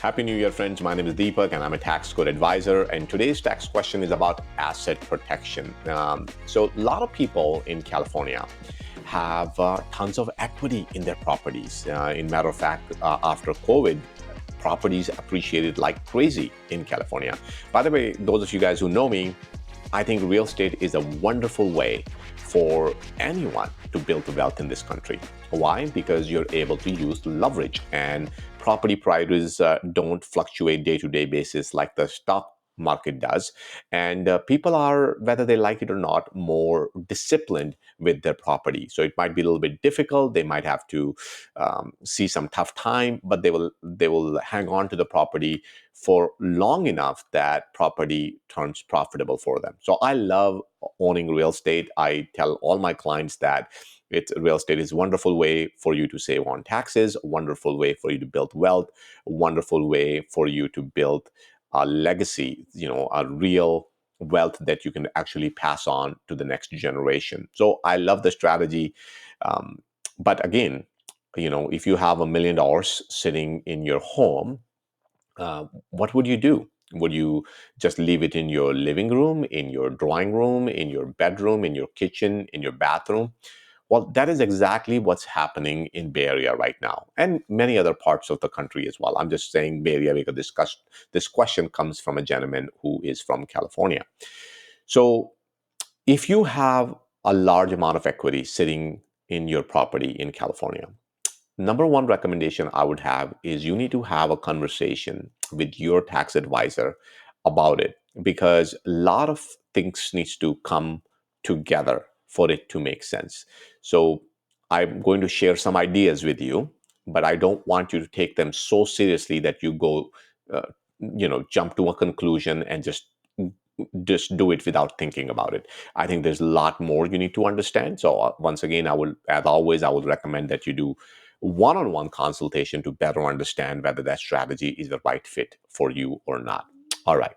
Happy New Year, friends. My name is Deepak, and I'm a tax code advisor. And today's tax question is about asset protection. So, a lot of people in California have tons of equity in their properties. In matter of fact, after COVID, properties appreciated like crazy in California. By the way, those of you guys who know me, I think real estate is a wonderful way for anyone to build wealth in this country. Why? Because you're able to use leverage, and property prices don't fluctuate day to day basis like the stock market does. And people are, whether they like it or not, more disciplined with their property. So it might be a little bit difficult. They might have to see some tough time, but they will hang on to the property for long enough that property turns profitable for them. So I love owning real estate. I tell all my clients that real estate is a wonderful way for you to save on taxes, a wonderful way for you to build wealth, a wonderful way for you to build a legacy, a real wealth that you can actually pass on to the next generation. So I love the strategy. But again, if you have $1 million sitting in your home, what would you do? Would you just leave it in your living room, in your drawing room, in your bedroom, in your kitchen, in your bathroom? Well, that is exactly what's happening in Bay Area right now, and many other parts of the country as well. I'm just saying Bay Area because this question comes from a gentleman who is from California. So if you have a large amount of equity sitting in your property in California, number one recommendation I would have is you need to have a conversation with your tax advisor about it, because a lot of things needs to come together for it to make sense. So I'm going to share some ideas with you, but I don't want you to take them so seriously that you go, uh, jump to a conclusion and just do it without thinking about it. I think there's a lot more you need to understand. So once again, as always, I would recommend that you do one-on-one consultation to better understand whether that strategy is the right fit for you or not. All right.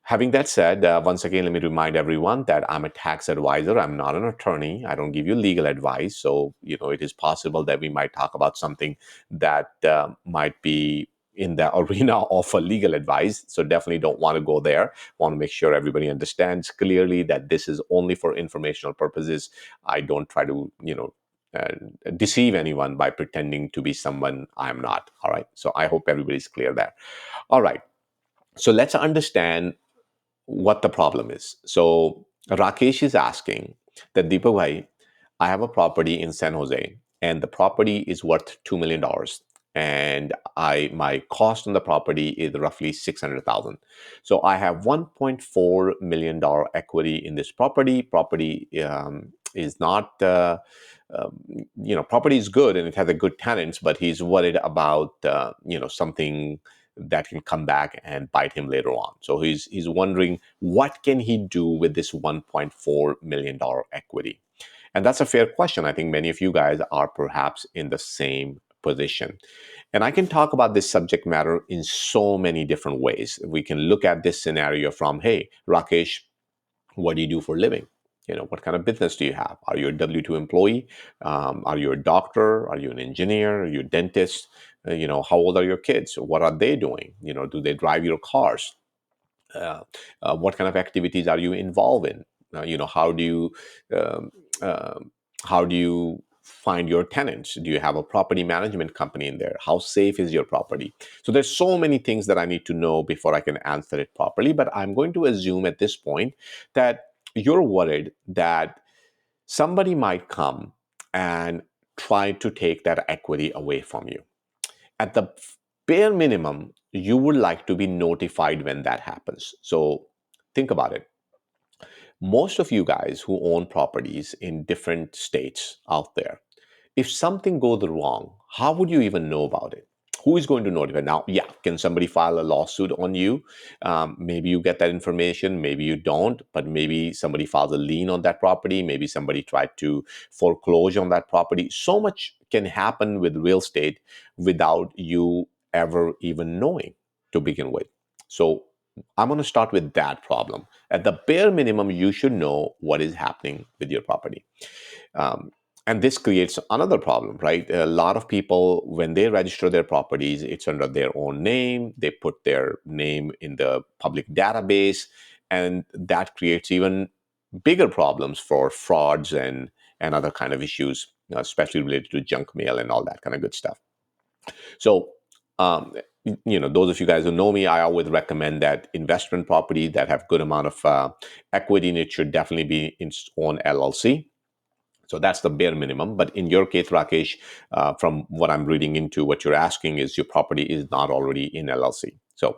Having that said, once again, let me remind everyone that I'm a tax advisor. I'm not an attorney. I don't give you legal advice. So, it is possible that we might talk about something that might be in the arena of a legal advice. So definitely don't want to go there. Want to make sure everybody understands clearly that this is only for informational purposes. I don't try to, deceive anyone by pretending to be someone I'm not. All right. So I hope everybody's clear there. All right. So let's understand what the problem is. So Rakesh is asking that Deepak bhai, I have a property in San Jose, and the property is worth $2 million, and my cost on the property is roughly 600,000. So I have $1.4 million equity in this property. Property is not. Property is good and it has a good tenants, but he's worried about something that can come back and bite him later on. So he's wondering what can he do with this $1.4 million equity, and that's a fair question. I think many of you guys are perhaps in the same position. And I can talk about this subject matter in so many different ways. We can look at this scenario from, hey, Rakesh, what do you do for a living? What kind of business do you have? Are you a W-2 employee? Are you a doctor? Are you an engineer? Are you a dentist? How old are your kids? What are they doing? Do they drive your cars? uh, what kind of activities are you involved in? How do you um, uh, how do you find your tenants? Do you have a property management company in there? How safe is your property? So there's so many things that I need to know before I can answer it properly, but I'm going to assume at this point that you're worried that somebody might come and try to take that equity away from you. At the bare minimum, you would like to be notified when that happens. So think about it. Most of you guys who own properties in different states out there, if something goes wrong, how would you even know about it? Who is going to notify? Now, yeah, can somebody file a lawsuit on you? Maybe you get that information, maybe you don't, but maybe somebody files a lien on that property. Maybe somebody tried to foreclose on that property. So much can happen with real estate without you ever even knowing to begin with. So I'm going to start with that problem. At the bare minimum, you should know what is happening with your property. Um, And this creates another problem, right? A lot of people, when they register their properties, it's under their own name. They put their name in the public database, and that creates even bigger problems for frauds and other kind of issues, especially related to junk mail and all that kind of good stuff. So, um, those of you guys who know me, I always recommend that investment property that have good amount of equity in it should definitely be in its own LLC. So that's the bare minimum. But in your case, Rakesh, from what I'm reading into, what you're asking is your property is not already in LLC. So,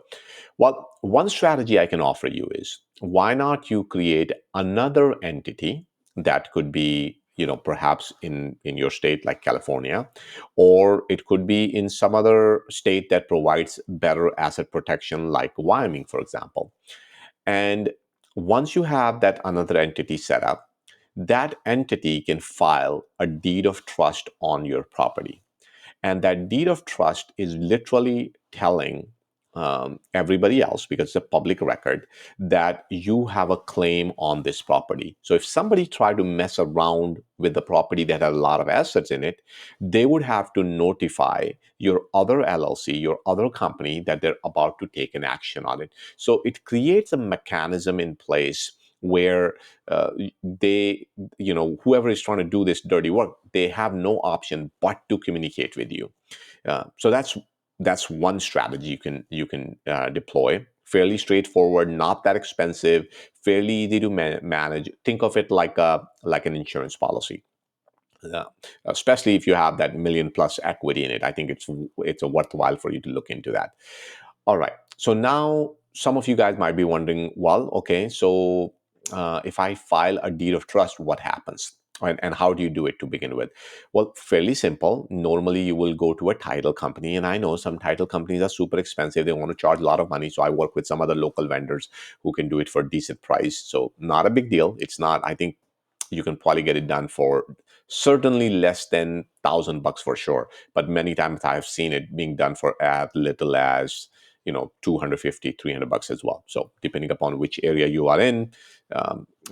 well, one strategy I can offer you is why not you create another entity that could be, perhaps in your state like California, or it could be in some other state that provides better asset protection like Wyoming, for example. And once you have that another entity set up, that entity can file a deed of trust on your property. And that deed of trust is literally telling everybody else, because it's a public record, that you have a claim on this property. So if somebody tried to mess around with the property that had a lot of assets in it, they would have to notify your other LLC, your other company, that they're about to take an action on it. So it creates a mechanism in place where they, whoever is trying to do this dirty work, they have no option but to communicate with you. So that's one strategy you can deploy. Fairly straightforward, not that expensive, fairly easy to manage. Think of it like an insurance policy. Uh, Especially if you have that million plus equity in it, I think it's a worthwhile for you to look into that. All right. So now some of you guys might be wondering, well, okay, so if I file a deed of trust, what happens? And how do you do it to begin with? Well, fairly simple. Normally, you will go to a title company, and I know some title companies are super expensive. They want to charge a lot of money. So I work with some other local vendors who can do it for a decent price. So not a big deal. It's not, I think you can probably get it done for certainly less than $1,000 for sure. But many times I've seen it being done for as little as 250, $300 as well. So depending upon which area you are in,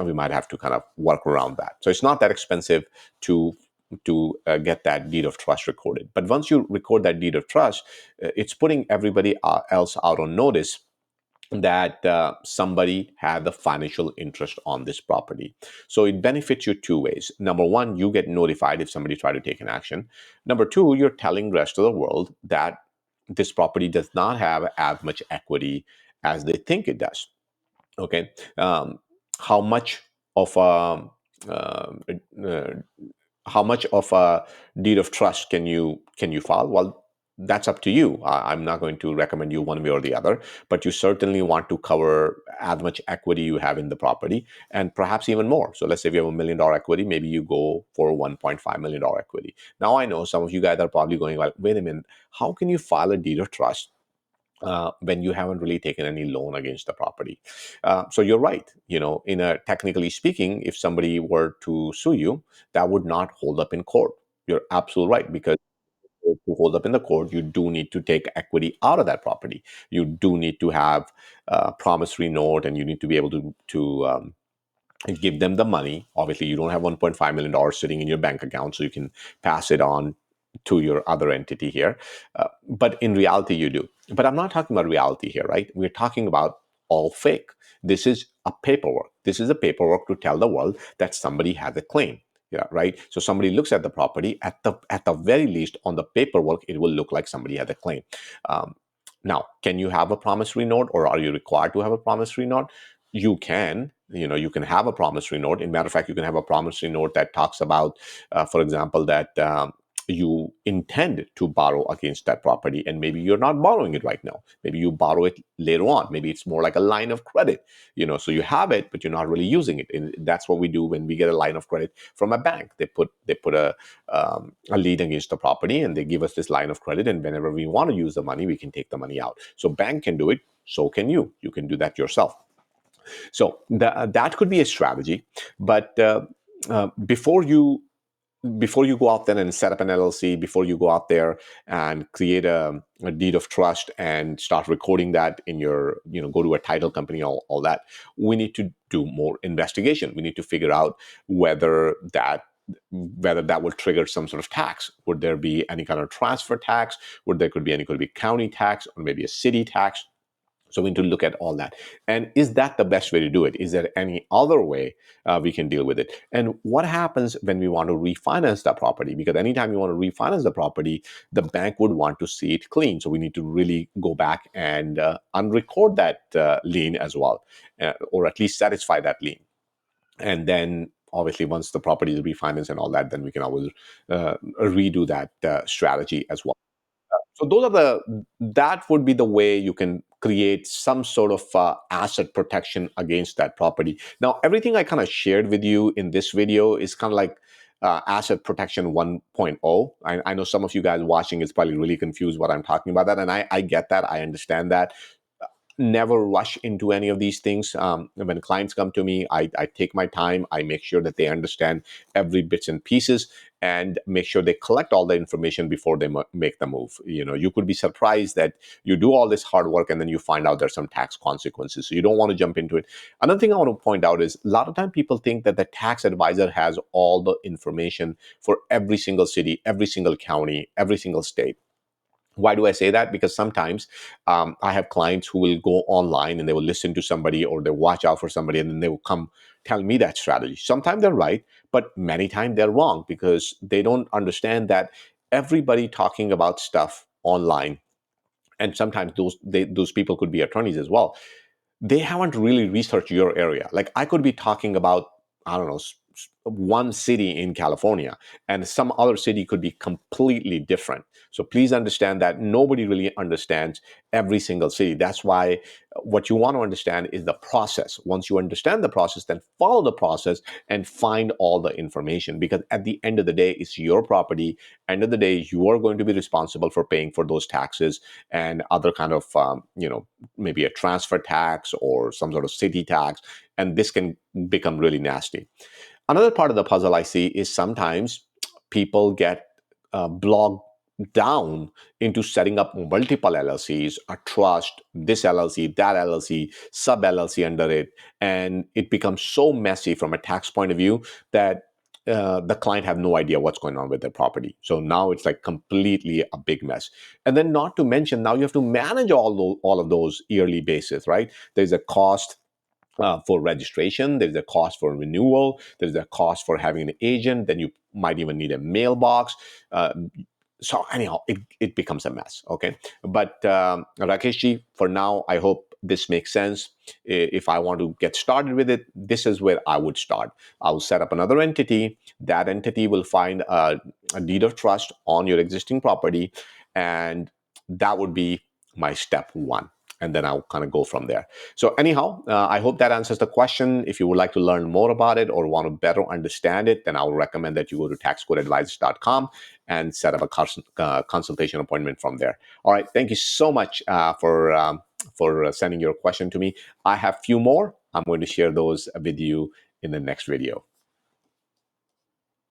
we might have to kind of work around that. So it's not that expensive to get that deed of trust recorded. But once you record that deed of trust, it's putting everybody else out on notice that somebody had the financial interest on this property. So it benefits you two ways. Number one, you get notified if somebody tried to take an action. Number two, you're telling the rest of the world that this property does not have as much equity as they think it does. Okay. How much of a uh, uh, how much of a deed of trust can you file? Well, that's up to you. I'm not going to recommend you one way or the other, but you certainly want to cover as much equity you have in the property, and perhaps even more. So let's say if you have $1 million equity, maybe you go for $1.5 million equity. Now I know some of you guys are probably going, well, wait a minute, how can you file a deed of trust when you haven't really taken any loan against the property? So you're right. In a technically speaking, if somebody were to sue you, that would not hold up in court. You're absolutely right, because to hold up in the court, you do need to take equity out of that property. You do need to have a promissory note, and you need to be able to give them the money. Obviously, you don't have $1.5 million sitting in your bank account, so you can pass it on to your other entity here. But in reality, you do. But I'm not talking about reality here, right? We're talking about all fake. This is a paperwork. This is a paperwork to tell the world that somebody has a claim. Yeah, right. So somebody looks at the property, at the very least on the paperwork, it will look like somebody had a claim. Um, Now, can you have a promissory note, or are you required to have a promissory note? You can. You can have a promissory note. In matter of fact, you can have a promissory note that talks about, for example, that you intend to borrow against that property, and maybe you're not borrowing it right now. Maybe you borrow it later on. Maybe it's more like a line of credit. So you have it, but you're not really using it. And that's what we do when we get a line of credit from a bank. They put a lien against the property, and they give us this line of credit. And whenever we want to use the money, we can take the money out. So bank can do it. So can you. You can do that yourself. So that could be a strategy. But before you go out there and set up an LLC, before you go out there and create a deed of trust and start recording that in your, go to a title company, all that, we need to do more investigation. We need to figure out whether that whether that will trigger some sort of tax. Would there be any kind of transfer tax? Could be county tax or maybe a city tax? So we need to look at all that. And is that the best way to do it? Is there any other way we can deal with it? And what happens when we want to refinance that property? Because anytime you want to refinance the property, the bank would want to see it clean. So we need to really go back and unrecord that lien as well, or at least satisfy that lien. And then obviously once the property is refinanced and all that, then we can always redo that strategy as well. So those are that would be the way you can create some sort of asset protection against that property. Now, everything I kind of shared with you in this video is kind of like asset protection 1.0. I know some of you guys watching is probably really confused what I'm talking about that, and I get that. I understand that. Never rush into any of these things. When clients come to me, I take my time. I make sure that they understand every bits and pieces and make sure they collect all the information before they make the move. You could be surprised that you do all this hard work and then you find out there's some tax consequences. So you don't want to jump into it. Another thing I want to point out is a lot of time people think that the tax advisor has all the information for every single city, every single county, every single state. Why do I say that? Because sometimes I have clients who will go online and they will listen to somebody or they watch out for somebody and then they will come tell me that strategy. Sometimes they're right, but many times they're wrong because they don't understand that everybody talking about stuff online, and sometimes those people could be attorneys as well, they haven't really researched your area. Like I could be talking about, I don't know, one city in California, and some other city could be completely different. So please understand that nobody really understands every single city. That's why what you want to understand is the process. Once you understand the process, then follow the process and find all the information, because at the end of the day, it's your property. End of the day, you are going to be responsible for paying for those taxes and other kind of maybe a transfer tax or some sort of city tax, and this can become really nasty. Another part of the puzzle I see is sometimes people get bogged down into setting up multiple LLCs, a trust, this LLC, that LLC, sub LLC under it, and it becomes so messy from a tax point of view that the client have no idea what's going on with their property. So now it's like completely a big mess. And then not to mention, now you have to manage all of those yearly basis, right? There's a cost for registration, there's a cost for renewal, there's a cost for having an agent, then you might even need a mailbox. Uh, so anyhow, it becomes a mess. Okay, but Rakeshji, for now, I hope this makes sense. If I want to get started with it, this is where I would start. I'll set up another entity. That entity will find a deed of trust on your existing property, and that would be my step one. And then I'll kind of go from there. So anyhow, I hope that answers the question. If you would like to learn more about it or want to better understand it, then I will recommend that you go to taxcodeadvisors.com and set up a consultation appointment from there. All right. Thank you so much for sending your question to me. I have a few more. I'm going to share those with you in the next video.